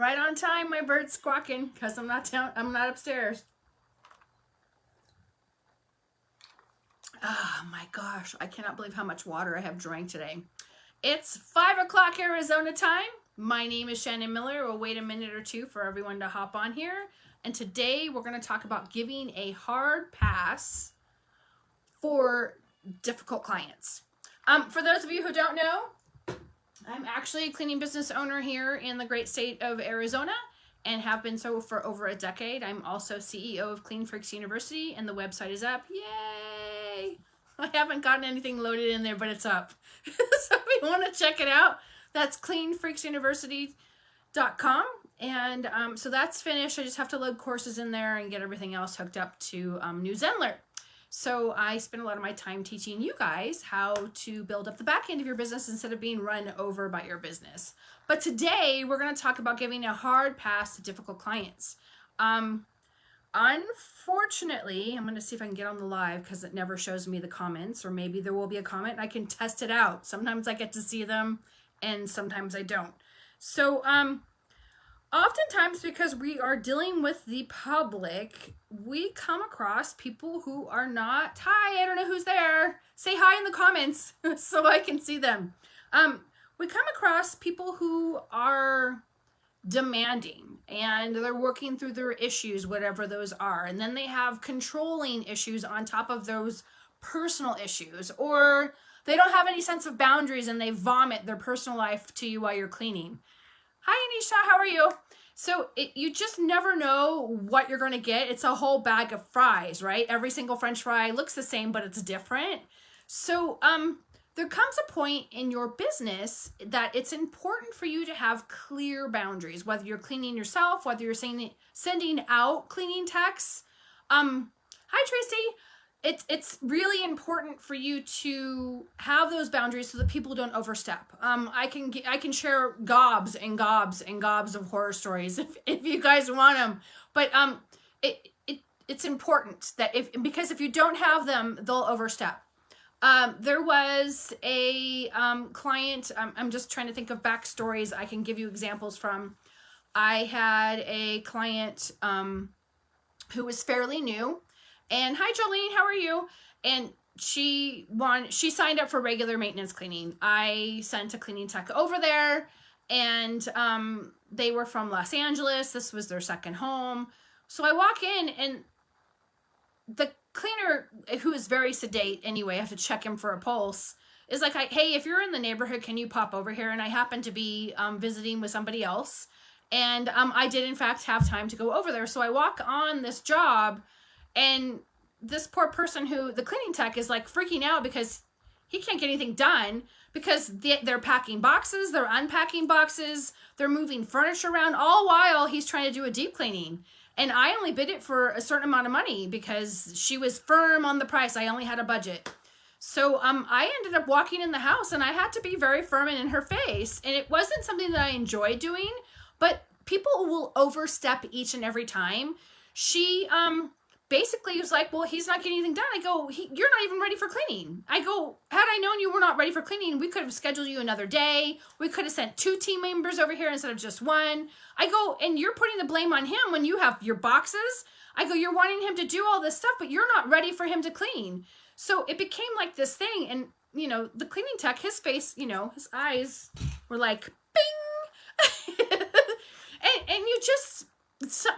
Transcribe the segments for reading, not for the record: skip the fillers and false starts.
Right on time, my bird's squawking because I'm not upstairs. Oh my gosh, I cannot believe how much water I have drank today. It's 5 o'clock Arizona time. My name is Shannon Miller. We'll wait a minute or two for everyone to hop on here. And today we're going to talk about giving a hard pass for difficult clients. For those of you who don't know, I'm actually a cleaning business owner here in the great state of Arizona and have been so for over a decade. I'm also CEO of Clean Freaks University and the website is up. Yay! I haven't gotten anything loaded in there, but it's up. So if you want to check it out, that's cleanfreaksuniversity.com. And so that's finished. I just have to load courses in there and get everything else hooked up to New Zenler. So I spend a lot of my time teaching you guys how to build up the back end of your business instead of being run over by your business. But today we're going to talk about giving a hard pass to difficult clients. Unfortunately, I'm going to see if I can get on the live because it never shows me the comments, or maybe there will be a comment and I can test it out. Sometimes I get to see them and sometimes I don't. So, oftentimes, because we are dealing with the public, we come across people who are not, hi, I don't know who's there. Say hi in the comments so I can see them. We come across people who are demanding and they're working through their issues, whatever those are. And then they have controlling issues on top of those personal issues, or they don't have any sense of boundaries and they vomit their personal life to you while you're cleaning. Hi, Anisha, how are you? So you just never know what you're going to get. It's a whole bag of fries, right? Every single French fry looks the same, but it's different. So there comes a point in your business that it's important for you to have clear boundaries, whether you're cleaning yourself, whether you're sending out cleaning texts. Hi, Tracy. It's really important for you to have those boundaries so that people don't overstep. I can share gobs and gobs and gobs of horror stories if you guys want them. But it's important that because if you don't have them, they'll overstep. There was a client. I'm just trying to think of backstories I can give you examples from. I had a client who was fairly new. And hi, Jolene, how are you? And she signed up for regular maintenance cleaning. I sent a cleaning tech over there, and they were from Los Angeles. This was their second home. So I walk in, and the cleaner, who is very sedate anyway, I have to check him for a pulse, is like, hey, if you're in the neighborhood, can you pop over here? And I happen to be visiting with somebody else. And I did, in fact, have time to go over there. So I walk on this job, and this poor person the cleaning tech is like freaking out because he can't get anything done because they're packing boxes, they're unpacking boxes, they're moving furniture around, all while he's trying to do a deep cleaning. And I only bid it for a certain amount of money because she was firm on the price. I only had a budget. So I ended up walking in the house and I had to be very firm and in her face. And it wasn't something that I enjoyed doing, but people will overstep each and every time. She basically was like, well, he's not getting anything done. I go, you're not even ready for cleaning. I go, had I known you were not ready for cleaning, we could have scheduled you another day. We could have sent 2 team members over here instead of just 1. I go, and you're putting the blame on him when you have your boxes. I go, you're wanting him to do all this stuff, but you're not ready for him to clean. So it became like this thing. And, the cleaning tech, his face, his eyes were like, bing. and you just...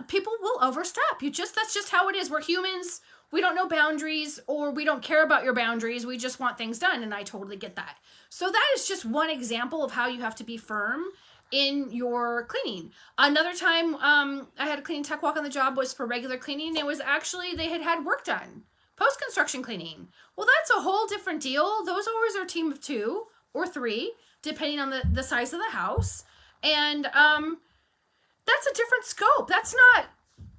people will overstep. That's just how it is. We're humans. We don't know boundaries, or we don't care about your boundaries. We just want things done. And I totally get that. So that is just one example of how you have to be firm in your cleaning. Another time, I had a cleaning tech walk on the job was for regular cleaning. It was actually, they had work done. Post-construction cleaning. Well, that's a whole different deal. Those always are a team of 2 or 3, depending on the size of the house. And, that's a different scope. That's not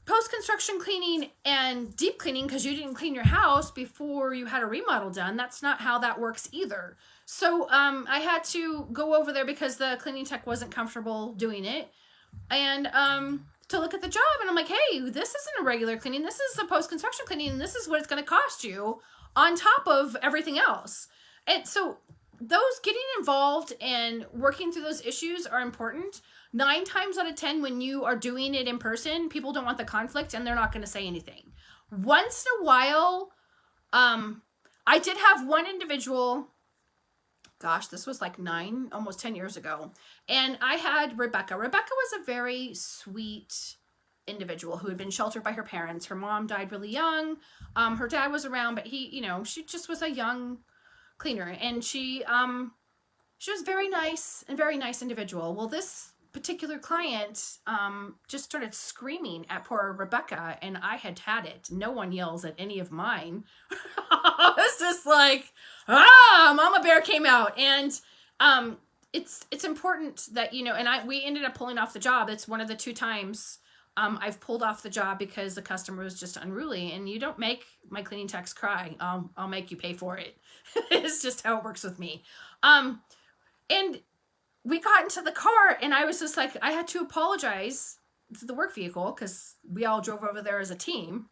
post-construction cleaning and deep cleaning because you didn't clean your house before you had a remodel done. That's not how that works either. So I had to go over there because the cleaning tech wasn't comfortable doing it. And to look at the job, and I'm like, hey, this isn't a regular cleaning. This is a post-construction cleaning, and this is what it's going to cost you on top of everything else. And so those getting involved and working through those issues are important. 9 times out of 10, when you are doing it in person, people don't want the conflict and they're not going to say anything. Once in a while, I did have one individual, gosh, this was like 9, almost 10 years ago. And I had Rebecca. Rebecca was a very sweet individual who had been sheltered by her parents. Her mom died really young. Her dad was around, but he, she just was a young cleaner. And she was very nice and very nice individual. Well, this particular client just started screaming at poor Rebecca, and I had it. No one yells at any of mine. It's just like, Mama Bear came out. And it's important that, and we ended up pulling off the job. It's one of the 2 times I've pulled off the job because the customer was just unruly. And you don't make my cleaning techs cry. I'll make you pay for it. It's just how it works with me. And we got into the car, and I was just like, I had to apologize to the work vehicle because we all drove over there as a team.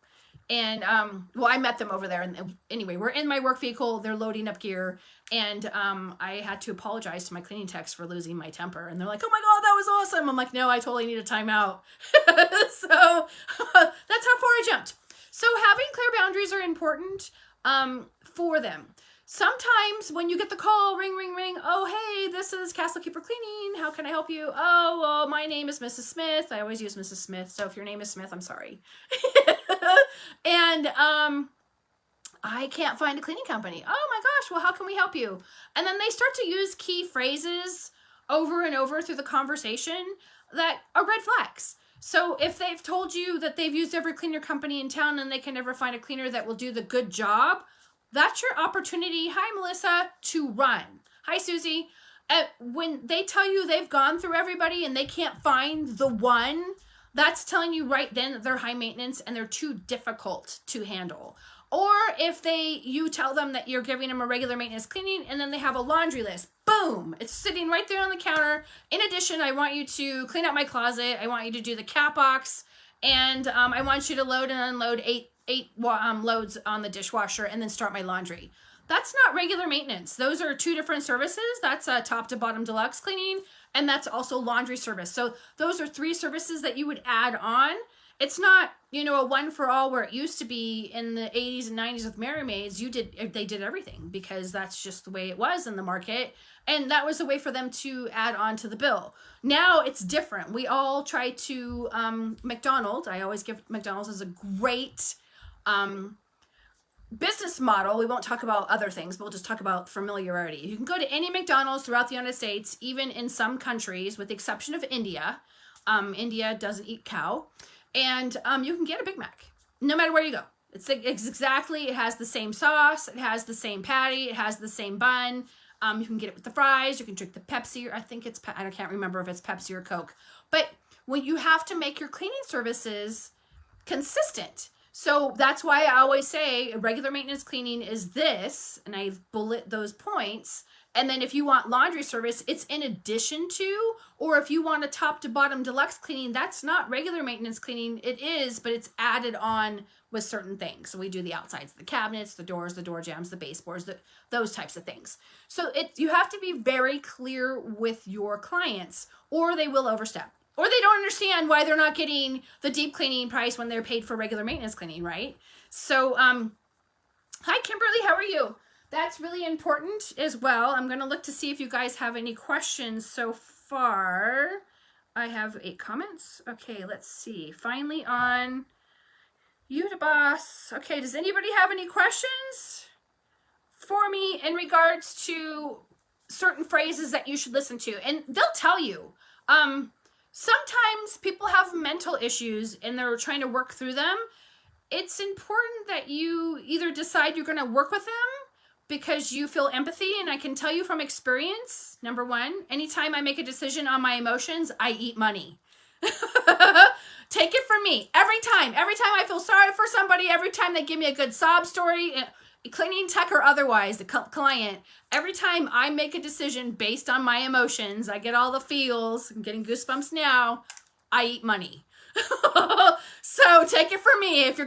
And, I met them over there. And anyway, we're in my work vehicle. They're loading up gear. And I had to apologize to my cleaning techs for losing my temper. And they're like, oh my God, that was awesome. I'm like, no, I totally need a timeout. So that's how far I jumped. So having clear boundaries are important for them. Sometimes when you get the call, ring, ring, ring, oh, hey, this is Castle Keeper Cleaning. How can I help you? Oh, well, my name is Mrs. Smith. I always use Mrs. Smith. So if your name is Smith, I'm sorry. And I can't find a cleaning company. Oh my gosh, well, how can we help you? And then they start to use key phrases over and over through the conversation that are red flags. So if they've told you that they've used every cleaner company in town and they can never find a cleaner that will do the good job, that's your opportunity, hi Melissa, to run. Hi Susie. When they tell you they've gone through everybody and they can't find the one, that's telling you right then that they're high maintenance and they're too difficult to handle. Or if you tell them that you're giving them a regular maintenance cleaning and then they have a laundry list, boom, it's sitting right there on the counter. In addition, I want you to clean out my closet. I want you to do the cat box, and I want you to load and unload eight loads on the dishwasher and then start my laundry. That's not regular maintenance. Those are 2 different services. That's a top to bottom deluxe cleaning, and that's also laundry service. So those are 3 services that you would add on. It's not, a one for all where it used to be in the 80s and 90s with Mary Maids. They did everything because that's just the way it was in the market. And that was a way for them to add on to the bill. Now it's different. We all try to, McDonald's, I always give McDonald's as a great business model. We won't talk about other things, but we'll just talk about familiarity. You can go to any McDonald's throughout the United States, even in some countries, with the exception of India. India doesn't eat cow. And you can get a Big Mac, no matter where you go. It's exactly, it has the same sauce, it has the same patty, it has the same bun. You can get it with the fries, you can drink the Pepsi, or I can't remember if it's Pepsi or Coke. But when you have to make your cleaning services consistent. So that's why I always say regular maintenance cleaning is this, and I bullet those points. And then if you want laundry service, it's in addition to, or if you want a top to bottom deluxe cleaning, that's not regular maintenance cleaning. It is, but it's added on with certain things. So we do the outsides, the cabinets, the doors, the door jambs, the baseboards, those types of things. So you have to be very clear with your clients, or they will overstep. Or they don't understand why they're not getting the deep cleaning price when they're paid for regular maintenance cleaning, right? So, hi Kimberly, how are you? That's really important as well. I'm going to look to see if you guys have any questions so far. I have 8 comments. Okay, let's see. Finally on You to Boss. Okay, does anybody have any questions for me in regards to certain phrases that you should listen to? And they'll tell you. Sometimes people have mental issues and they're trying to work through them. It's important that you either decide you're going to work with them because you feel empathy. And I can tell you from experience, number 1, anytime I make a decision on my emotions, I eat money. Take it from me. Every time I feel sorry for somebody, every time they give me a good sob story, cleaning tech or otherwise, the client, every time I make a decision based on my emotions, I get all the feels, I'm getting goosebumps now, I eat money. So take it from me. If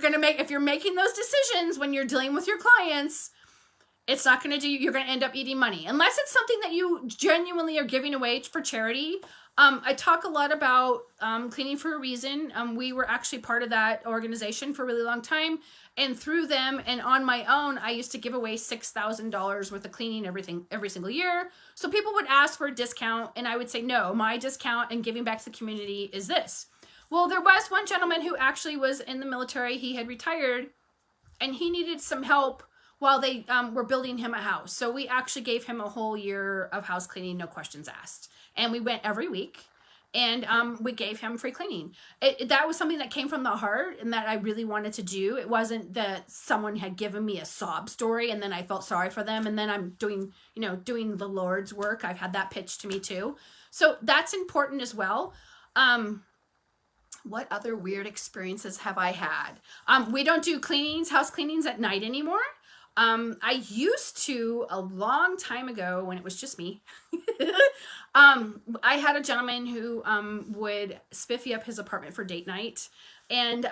you're making those decisions when you're dealing with your clients, It's not going to do, you're going to end up eating money. Unless it's something that you genuinely are giving away for charity. I talk a lot about Cleaning for a Reason. We were actually part of that organization for a really long time. And through them and on my own, I used to give away $6,000 worth of cleaning every single year. So people would ask for a discount and I would say, no, my discount and giving back to the community is this. Well, there was one gentleman who actually was in the military. He had retired and he needed some help while they were building him a house. So we actually gave him a whole year of house cleaning, no questions asked. And we went every week and we gave him free cleaning. That was something that came from the heart and that I really wanted to do. It wasn't that someone had given me a sob story and then I felt sorry for them. And then I'm doing the Lord's work. I've had that pitched to me too. So that's important as well. What other weird experiences have I had? We don't do house cleanings at night anymore. I used to a long time ago when it was just me. I had a gentleman who would spiffy up his apartment for date night. And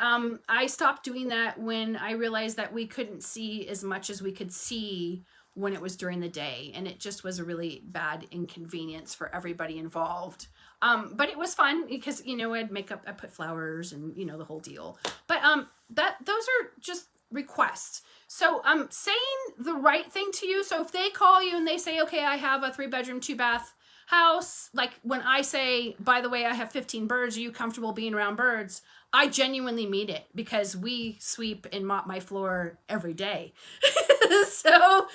I stopped doing that when I realized that we couldn't see as much as we could see when it was during the day. And it just was a really bad inconvenience for everybody involved. But it was fun because, I'd make up, I put flowers and, the whole deal. But those are just requests. So saying the right thing to you. So if they call you and they say, okay, I have a 3-bedroom, 2-bath house. Like when I say, by the way, I have 15 birds. Are you comfortable being around birds? I genuinely mean it because we sweep and mop my floor every day. So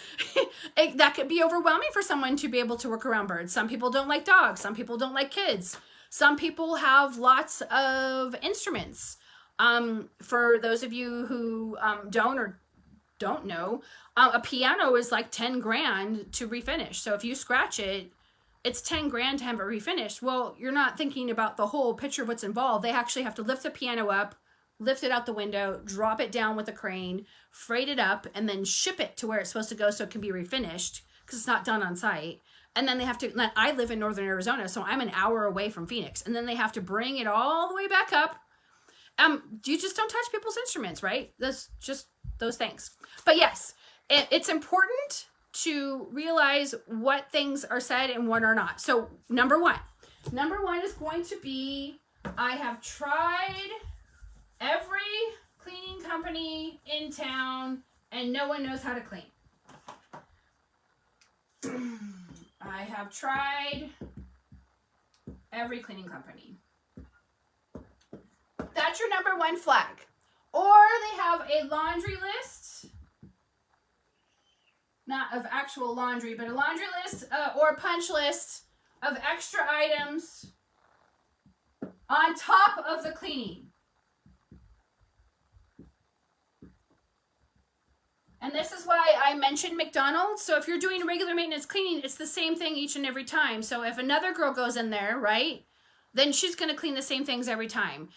that could be overwhelming for someone to be able to work around birds. Some people don't like dogs. Some people don't like kids. Some people have lots of instruments. For those of you who don't know, a piano is like 10 grand to refinish. So if you scratch it, it's 10 grand to have it refinished. Well, you're not thinking about the whole picture of what's involved. They actually have to lift the piano up, lift it out the window, drop it down with a crane, freight it up, and then ship it to where it's supposed to go so it can be refinished because it's not done on site. And then they have to, I live in northern Arizona, so I'm an hour away from Phoenix. And then they have to bring it all the way back up. You just don't touch people's instruments, right? That's just those things. But yes, it's important to realize what things are said and what are not. So number one is going to be, I have tried every cleaning company in town and no one knows how to clean. I have tried every cleaning company. That's your number one flag. Or they have a laundry list, not of actual laundry, but a laundry list or a punch list of extra items on top of the cleaning. And this is why I mentioned McDonald's. So if you're doing regular maintenance cleaning, it's the same thing each and every time. So if another girl goes in there, right, then she's going to clean the same things every time.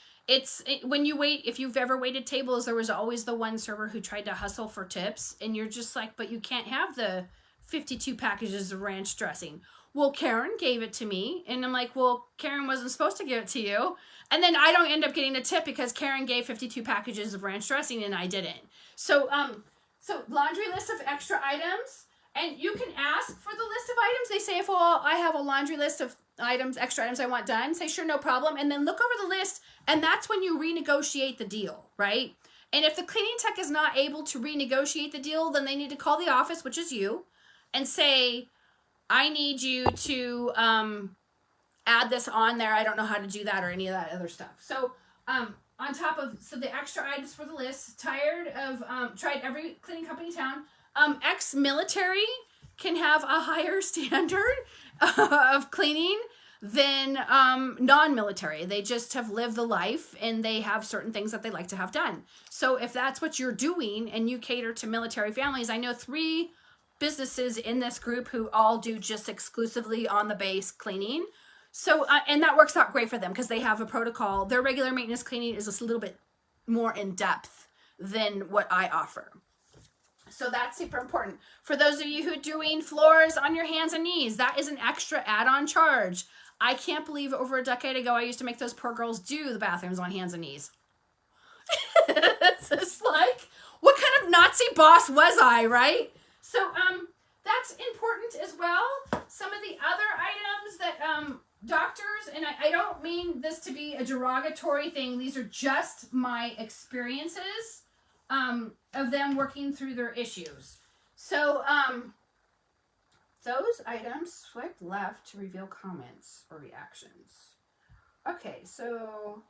When you wait, if you've ever waited tables, there was always the one server who tried to hustle for tips. And you're just like, but you can't have the 52 packages of ranch dressing. Well, Karen gave it to me. And I'm like, well, Karen wasn't supposed to give it to you. And then I don't end up getting a tip because Karen gave 52 packages of ranch dressing and I didn't. So laundry list of extra items. And you can ask for the list of items. They say, well, I have a laundry list of items, extra items I want done. Say, sure, no problem. And then look over the list. And that's when you renegotiate the deal, right? And if the cleaning tech is not able to renegotiate the deal, then they need to call the office, which is you, and say, I need you to add this on there. I don't know how to do that or any of that other stuff. So on top of, the extra items for the list, tried every cleaning company in town. Ex-military can have a higher standard of cleaning than non-military. They just have lived the life and they have certain things that they like to have done. So if that's what you're doing and you cater to military families, I know 3 businesses in this group who all do just exclusively on the base cleaning. So, and that works out great for them because they have a protocol. Their regular maintenance cleaning is just a little bit more in depth than what I offer. So that's super important. For those of you who are doing floors on your hands and knees, that is an extra add-on charge. I can't believe over a decade ago, I used to make those poor girls do the bathrooms on hands and knees. It's just like, what kind of Nazi boss was I, right? So that's important as well. Some of the other items that doctors, and I don't mean this to be a derogatory thing, these are just my experiences of them working through their issues. So those items, swipe left to reveal comments or reactions. Okay, so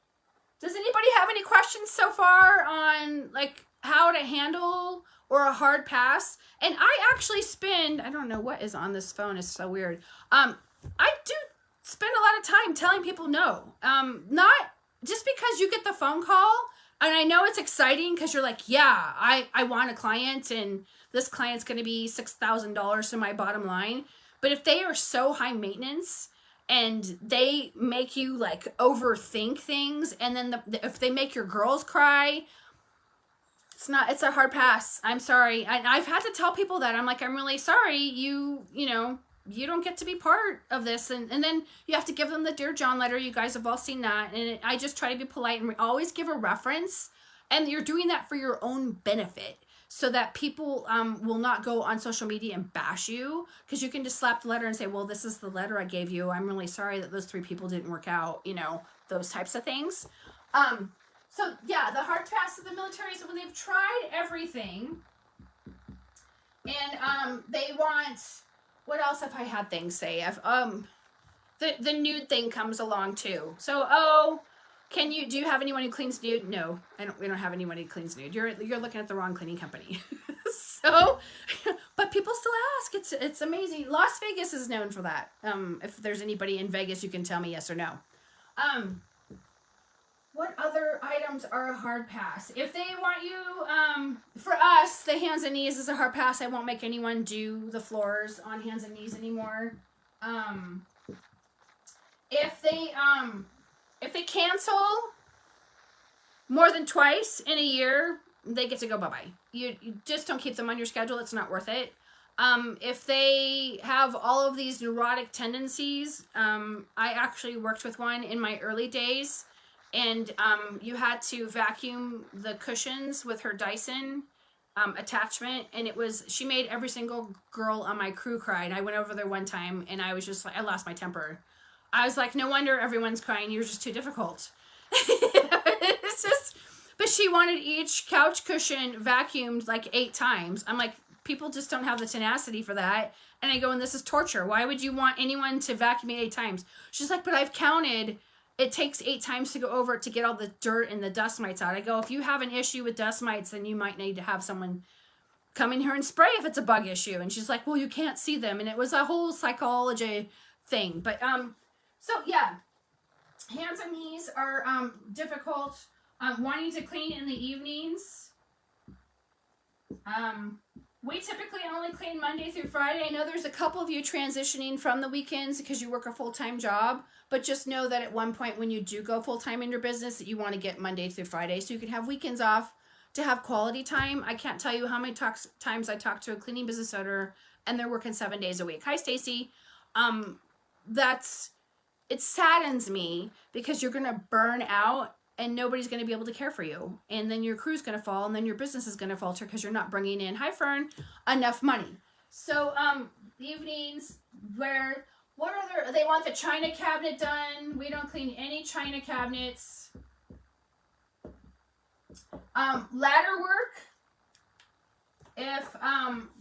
does anybody have any questions so far on like how to handle or a hard pass? And I actually spend, I don't know what is on this phone, is so weird. I do spend a lot of time telling people no. Not just because you get the phone call, and I know it's exciting because you're like, yeah, I want a client and this client's going to be $6,000 to my bottom line. But if they are so high maintenance and they make you like overthink things, and then if they make your girls cry, it's a hard pass. I'm sorry. I've had to tell people that. I'm like, I'm really sorry. You don't get to be part of this. And then you have to give them the Dear John letter. You guys have all seen that. And I just try to be polite and always give a reference. And you're doing that for your own benefit, so that people will not go on social media and bash you, because you can just slap the letter and say, well, this is the letter I gave you. I'm really sorry that those 3 people didn't work out, those types of things. So yeah, the hard pass of the military is when they've tried everything and they want, what else have I had things say? The nude thing comes along too. So, do you have anyone who cleans nude? No, we don't have anyone who cleans nude. You're looking at the wrong cleaning company. So, but people still ask. It's amazing. Las Vegas is known for that. If there's anybody in Vegas, you can tell me yes or no. What other items are a hard pass? If they want you, for us, the hands and knees is a hard pass. I won't make anyone do the floors on hands and knees anymore. If they cancel more than twice in a year, they get to go bye-bye. You just don't keep them on your schedule. It's not worth it. If they have all of these neurotic tendencies, I actually worked with one in my early days, and you had to vacuum the cushions with her Dyson attachment, and she made every single girl on my crew cry. And I went over there one time, and I was just like, I lost my temper. I was like, no wonder everyone's crying. You're just too difficult. It's just, but she wanted each couch cushion vacuumed like 8 times. I'm like, people just don't have the tenacity for that. And I go, and this is torture. Why would you want anyone to vacuum it 8 times? She's like, but I've counted. It takes 8 times to go over it to get all the dirt and the dust mites out. I go, if you have an issue with dust mites, then you might need to have someone come in here and spray if it's a bug issue. And she's like, well, you can't see them. And it was a whole psychology thing. But, so yeah, hands and knees are difficult. Wanting to clean in the evenings. We typically only clean Monday through Friday. I know there's a couple of you transitioning from the weekends because you work a full-time job, but just know that at one point when you do go full-time in your business, that you want to get Monday through Friday so you can have weekends off to have quality time. I can't tell you how many times I talk to a cleaning business owner and they're working 7 days a week. Hi, Stacy. It saddens me because you're going to burn out and nobody's going to be able to care for you. And then your crew's going to fall, and then your business is going to falter because you're not bringing in, hi Fern, enough money. So evenings where, they want the china cabinet done. We don't clean any china cabinets. Ladder work. If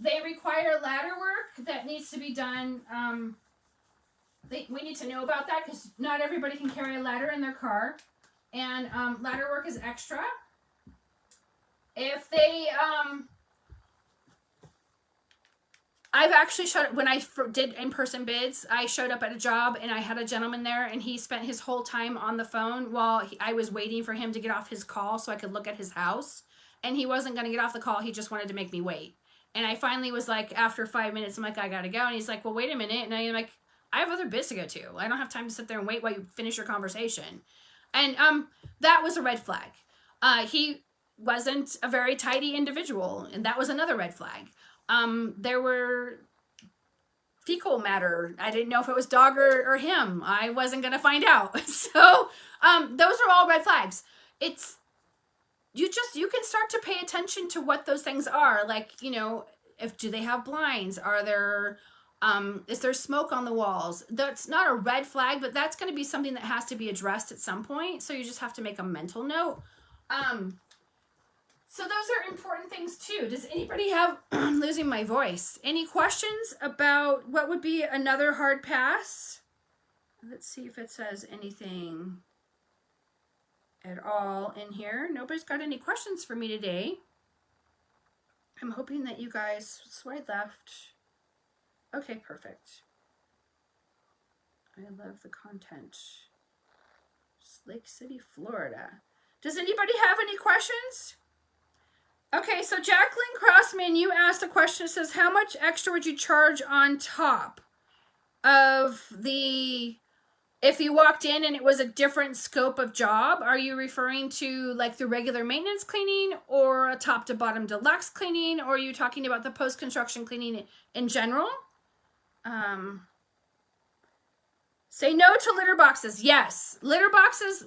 they require ladder work that needs to be done, we need to know about that because not everybody can carry a ladder in their car. And ladder work is extra. If they, I've actually when I did in-person bids, I showed up at a job and I had a gentleman there and he spent his whole time on the phone while I was waiting for him to get off his call so I could look at his house. And he wasn't going to get off the call. He just wanted to make me wait. And I finally was like, after 5 minutes, I'm like, I got to go. And he's like, well, wait a minute. And I'm like, I have other bids to go to. I don't have time to sit there and wait while you finish your conversation. And that was a red flag. He wasn't a very tidy individual, and that was another red flag. There were fecal matter. I didn't know if it was dog or him. I wasn't going to find out. So those are all red flags. You can start to pay attention to what those things are. Like, do they have blinds? Are there, is there smoke on the walls? That's not a red flag, but that's going to be something that has to be addressed at some point. So you just have to make a mental note. So those are important things too. Does anybody have, I'm losing my voice, any questions about what would be another hard pass? Let's see if it says anything at all in here. Nobody's got any questions for me today. I'm hoping that you guys swipe left. Okay, perfect. I love the content. Lake City, Florida. Does anybody have any questions? Okay, so Jacqueline Crossman, you asked a question. It says, how much extra would you charge on top of the, if you walked in and it was a different scope of job? Are you referring to like the regular maintenance cleaning or a top to bottom deluxe cleaning? Or are you talking about the post-construction cleaning in general? Say no to litter boxes. Yes, litter boxes.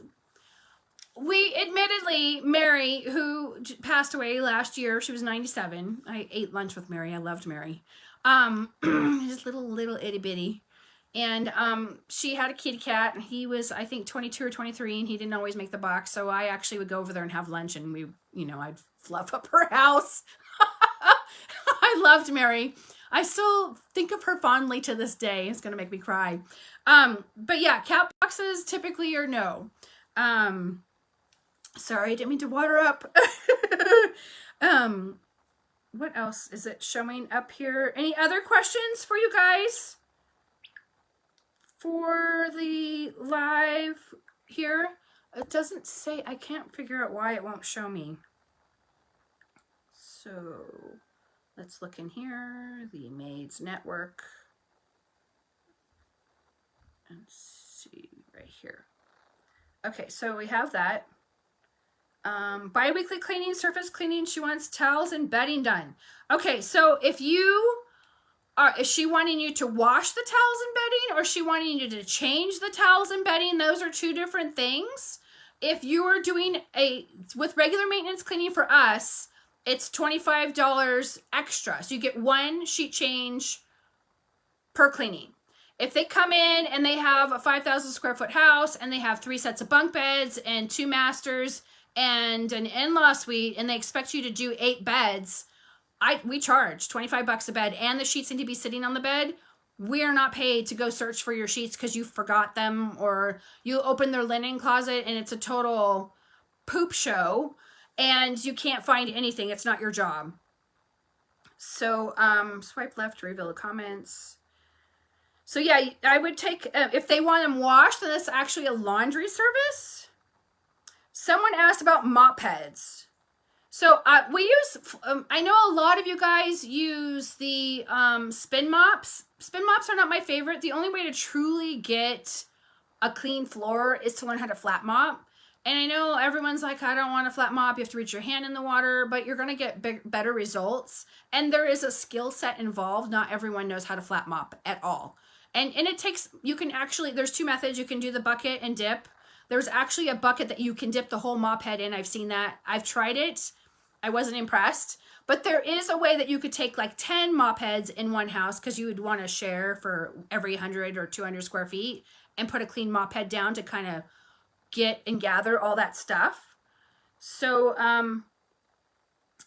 We admittedly, Mary, who passed away last year, she was 97. I ate lunch with Mary. I loved Mary. Just little itty bitty. And she had a kitty cat, and he was, I think, 22 or 23, and he didn't always make the box. So I actually would go over there and have lunch, and we, you know, I'd fluff up her house. I loved Mary. I still think of her fondly to this day. It's going to make me cry. But yeah, cat boxes typically are no. Sorry, I didn't mean to water up. What else is it showing up here? Any other questions for you guys for the live here? It doesn't say, I can't figure out why it won't show me. So let's look in here, the Maids Network, and see right here. Okay, so we have that. Bi-weekly cleaning, surface cleaning. She wants towels and bedding done. Okay, so if you are, is she wanting you to wash the towels and bedding, or is she wanting you to change the towels and bedding? Those are two different things. If you are doing with regular maintenance cleaning for us, it's $25 extra. So you get one sheet change per cleaning. If they come in and they have a 5,000 square foot house and they have 3 sets of bunk beds and 2 masters and an in-law suite, and they expect you to do 8 beds, we charge $25 a bed, and the sheets need to be sitting on the bed. We're not paid to go search for your sheets because you forgot them, or you open their linen closet and it's a total poop show and you can't find anything. It's not your job. So swipe left to reveal the comments. So yeah, I would take, if they want them washed, then it's actually a laundry service. Someone asked about Mop Heads. So we use, I know a lot of you guys use the spin mops. Spin mops are not my favorite. The only way to truly get a clean floor is to learn how to flat mop. And I know everyone's like, I don't want a flat mop. You have to reach your hand in the water, but you're going to get better results. And there is a skill set involved. Not everyone knows how to flat mop at all. And it takes, you can actually, there's 2 methods. You can do the bucket and dip. There's actually a bucket that you can dip the whole mop head in. I've seen that. I've tried it. I wasn't impressed. But there is a way that you could take like 10 mop heads in one house, because you would want to share for every 100 or 200 square feet, and put a clean mop head down to kind of get and gather all that stuff. So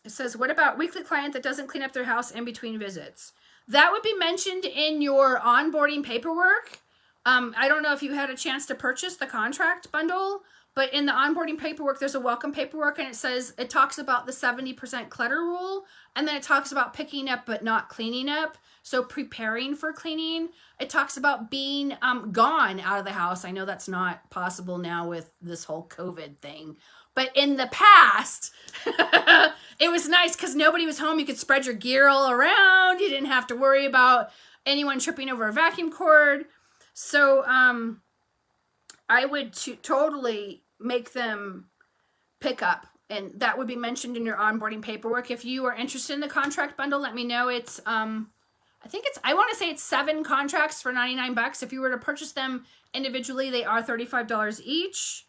it says, what about weekly client that doesn't clean up their house in between visits? That would be mentioned in your onboarding paperwork. I don't know if you had a chance to purchase the contract bundle, but in the onboarding paperwork, there's a welcome paperwork, and it says, it talks about the 70% clutter rule, and then it talks about picking up but not cleaning up. So preparing for cleaning. It talks about being gone out of the house. I know that's not possible now with this whole COVID thing, but in the past, it was nice because nobody was home. You could spread your gear all around. You didn't have to worry about anyone tripping over a vacuum cord. So I would totally make them pick up, and that would be mentioned in your onboarding paperwork. If you are interested in the contract bundle, let me know. It's I want to say it's 7 contracts for $99. If you were to purchase them individually, they are $35 each.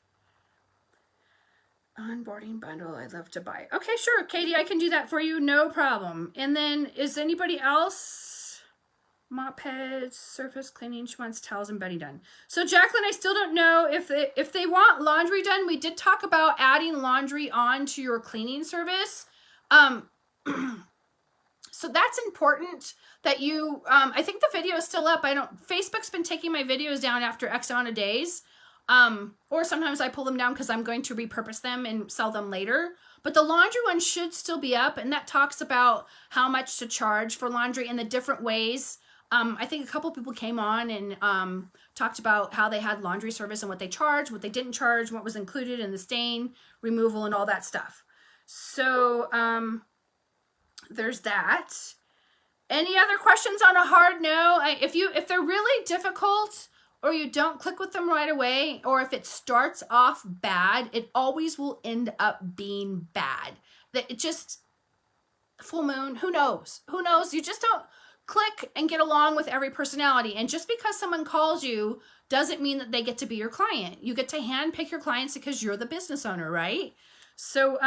Onboarding bundle, I'd love to buy. Okay, sure, Katie, I can do that for you, no problem. And then, is anybody else? Mop Heads, surface cleaning, she wants towels and bedding done. So Jacqueline, I still don't know if they want laundry done. We did talk about adding laundry on to your cleaning service. So that's important that you, I think the video is still up. Facebook's been taking my videos down after X amount of days. Or sometimes I pull them down because I'm going to repurpose them and sell them later. But the laundry one should still be up, and that talks about how much to charge for laundry and the different ways. I think a couple people came on and talked about how they had laundry service and what they charged, what they didn't charge, what was included in the stain removal and all that stuff. So there's that. Any other questions on a hard no? If they're really difficult, or you don't click with them right away, or if it starts off bad, it always will end up being bad. That it just, full moon, who knows? Who knows? You just don't click and get along with every personality. And just because someone calls you doesn't mean that they get to be your client. You get to handpick your clients because you're the business owner, right? So,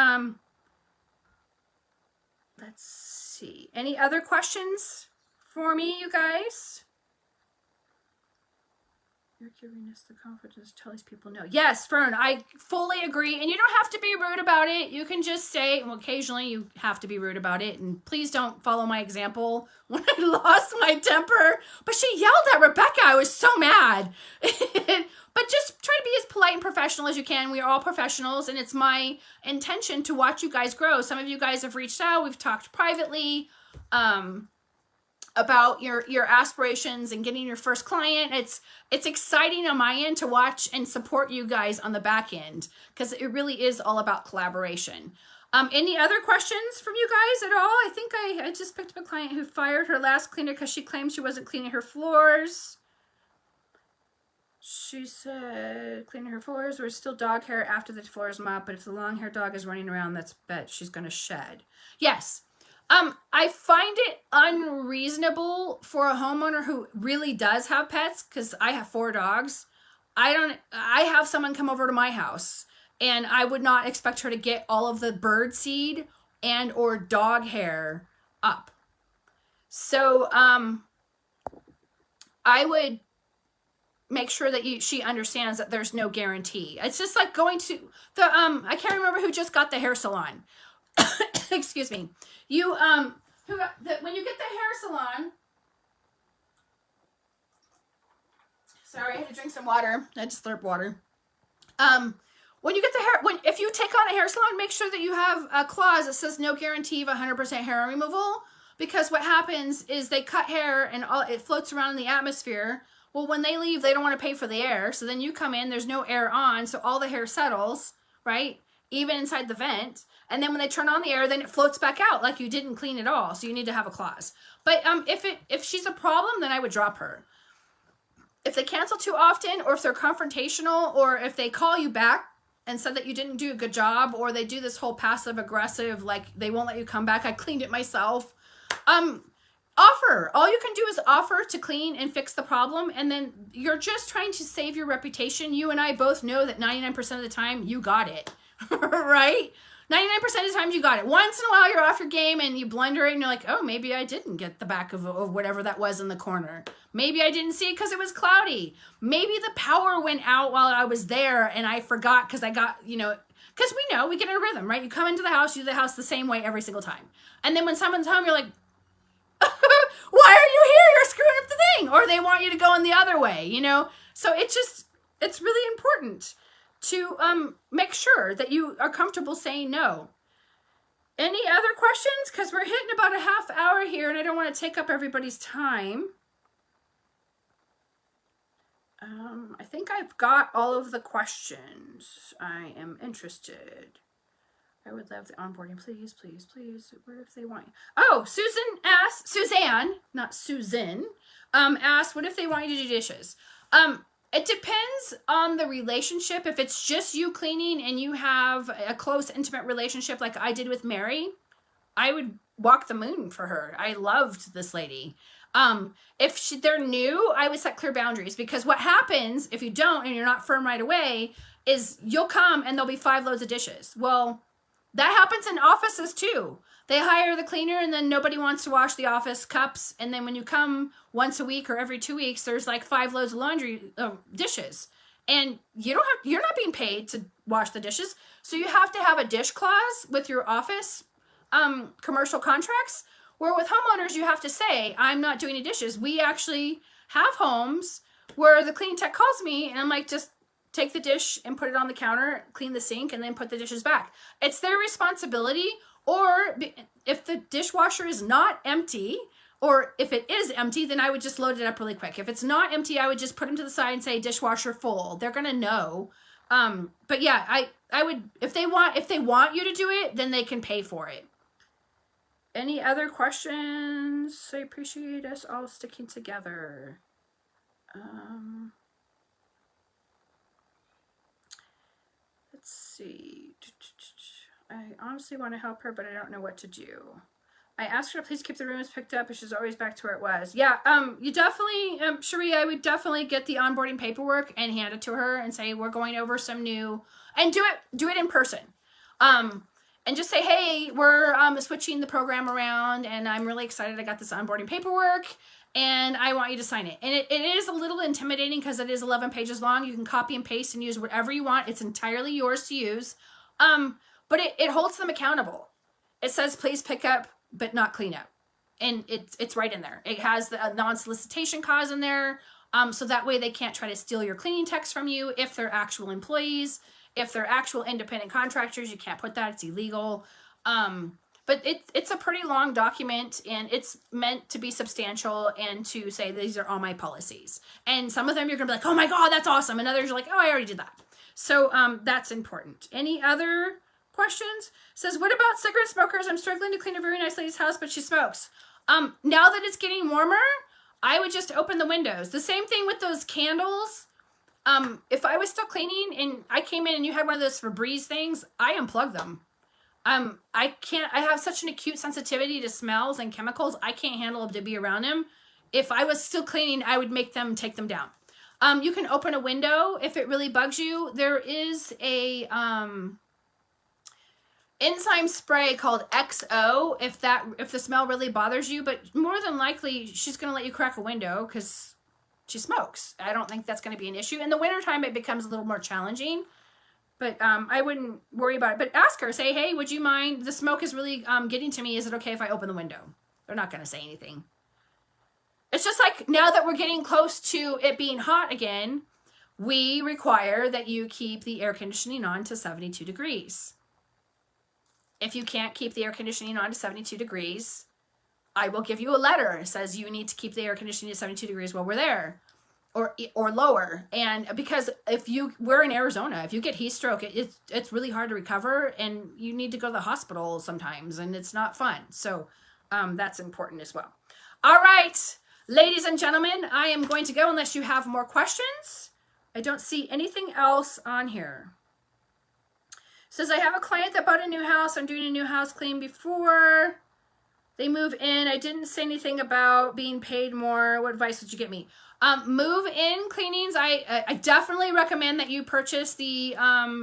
let's see. Any other questions for me, you guys? You're giving us the confidence to tell these people no. Yes, Fern, I fully agree. And you don't have to be rude about it. You can just say, well, occasionally you have to be rude about it. And please don't follow my example when I lost my temper. But she yelled at Rebecca. I was so mad. But just try to be as polite and professional as you can. We are all professionals. And it's my intention to watch you guys grow. Some of you guys have reached out. We've talked privately. About your aspirations and getting your first client. It's exciting on my end to watch and support you guys on the back end, because it really is all about collaboration. Any other questions from you guys at all? I think I just picked up a client who fired her last cleaner because she claimed she wasn't cleaning her floors. She said cleaning her floors, there was still dog hair after the floors mopped, but if the long hair dog is running around, that's bet she's going to shed. Yes. I find it unreasonable for a homeowner who really does have pets, because I have 4 dogs. I have someone come over to my house, and I would not expect her to get all of the bird seed and or dog hair up. So, I would make sure that she understands that there's no guarantee. It's just like going to the, I can't remember who just got the hair salon. Excuse me. You, when you get the hair salon, sorry, I had to drink some water. I had to slurp water. When you get the hair, if you take on a hair salon, make sure that you have a clause that says no guarantee of 100% hair removal, because what happens is they cut hair and it floats around in the atmosphere. Well, when they leave, they don't want to pay for the air. So then you come in, there's no air on, so all the hair settles, right? Even inside the vent. And then when they turn on the air, then it floats back out like you didn't clean at all. So you need to have a clause. But if she's a problem, then I would drop her. If they cancel too often, or if they're confrontational, or if they call you back and said that you didn't do a good job, or they do this whole passive aggressive, like they won't let you come back, I cleaned it myself. Offer. All you can do is offer to clean and fix the problem, and then you're just trying to save your reputation. You and I both know that 99% of the time you got it, right? 99% of the time you got it. Once in a while you're off your game and you blunder it and you're like, oh, maybe I didn't get the back of whatever that was in the corner. Maybe I didn't see it because it was cloudy. Maybe the power went out while I was there and I forgot because I got, because we get in a rhythm, right? You come into the house, you do the house the same way every single time. And then when someone's home, you're like, why are you here? You're screwing up the thing. Or they want you to go in the other way, So it's really important to make sure that you are comfortable saying no. Any other questions? Because we're hitting about a half hour here and I don't want to take up everybody's time. I think I've got all of the questions. I am interested. I would love the onboarding. Please, please, please. Where if they want you? Oh, Suzanne, not Susan, asked, what if they want you to do dishes? It depends on the relationship. If it's just you cleaning and you have a close, intimate relationship like I did with Mary, I would walk the moon for her. I loved this lady. If they're new, I would set clear boundaries, because what happens if you don't and you're not firm right away is you'll come and there'll be 5 loads of dishes. Well, that happens in offices too. They hire the cleaner and then nobody wants to wash the office cups. And then when you come once a week or every 2 weeks, there's like 5 loads of laundry dishes. And you're not being paid to wash the dishes. So you have to have a dish clause with your office commercial contracts, where with homeowners, you have to say, I'm not doing any dishes. We actually have homes where the cleaning tech calls me and I'm like, just take the dish and put it on the counter, clean the sink, and then put the dishes back. It's their responsibility. Or if the dishwasher is not empty, or if it is empty, then I would just load it up really quick. If it's not empty, I would just put them to the side and say dishwasher full. They're gonna know. But yeah, I would, if they want you to do it, then they can pay for it. Any other questions? I appreciate us all sticking together. Let's see. I honestly want to help her, but I don't know what to do. I asked her to please keep the rooms picked up, but she's always back to where it was. Yeah, you definitely, Cherie, I would definitely get the onboarding paperwork and hand it to her and say, we're going over some new, and do it in person. And just say, hey, we're switching the program around and I'm really excited I got this onboarding paperwork and I want you to sign it. And it is a little intimidating because it is 11 pages long. You can copy and paste and use whatever you want. It's entirely yours to use. But it holds them accountable. It says, please pick up, but not clean up. And it's right in there. It has the non-solicitation clause in there. So that way they can't try to steal your cleaning techs from you if they're actual employees. If they're actual independent contractors, you can't put that. It's illegal. But it's a pretty long document, and it's meant to be substantial and to say these are all my policies. And some of them you're going to be like, oh my God, that's awesome. And others are like, oh, I already did that. So that's important. Any other questions? Says, what about cigarette smokers? I'm struggling to clean a very nice lady's house, but she smokes. Now that it's getting warmer, I would just open the windows. The same thing with those candles. If I was still cleaning and I came in and you had one of those Febreze things, I unplug them. I have such an acute sensitivity to smells and chemicals. I can't handle to be around them. If I was still cleaning, I would make them take them down. You can open a window if it really bugs you. There is a, enzyme spray called XO if the smell really bothers you, but more than likely she's going to let you crack a window because she smokes. I don't think that's going to be an issue. In the wintertime, it becomes a little more challenging, but I wouldn't worry about it. But ask her, say, hey, would you mind? The smoke is really getting to me. Is it okay if I open the window? They're not going to say anything. It's just like now that we're getting close to it being hot again, we require that you keep the air conditioning on to 72 degrees. If you can't keep the air conditioning on to 72 degrees, I will give you a letter. It says you need to keep the air conditioning to 72 degrees while we're there or lower. And because we're in Arizona, if you get heat stroke, it's really hard to recover and you need to go to the hospital sometimes and it's not fun. So that's important as well. All right, ladies and gentlemen, I am going to go unless you have more questions. I don't see anything else on here. Says, I have a client that bought a new house. I'm doing a new house clean before they move in. I didn't say anything about being paid more. What advice would you give me? Move-in cleanings, I definitely recommend that you purchase the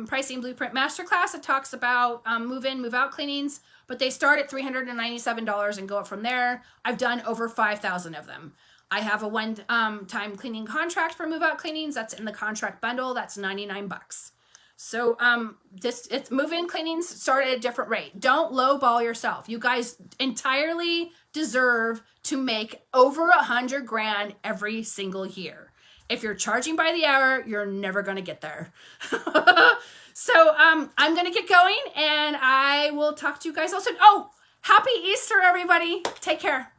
Pricing Blueprint Masterclass. It talks about move-in, move-out cleanings, but they start at $397 and go up from there. I've done over 5,000 of them. I have a one-time cleaning contract for move-out cleanings. That's in the contract bundle. That's $99. So it's move-in cleanings start at a different rate. Don't lowball yourself. You guys entirely deserve to make over $100,000 every single year. If you're charging by the hour, you're never going to get there. So I'm going to get going and I will talk to you guys all soon. Oh, happy Easter, everybody. Take care.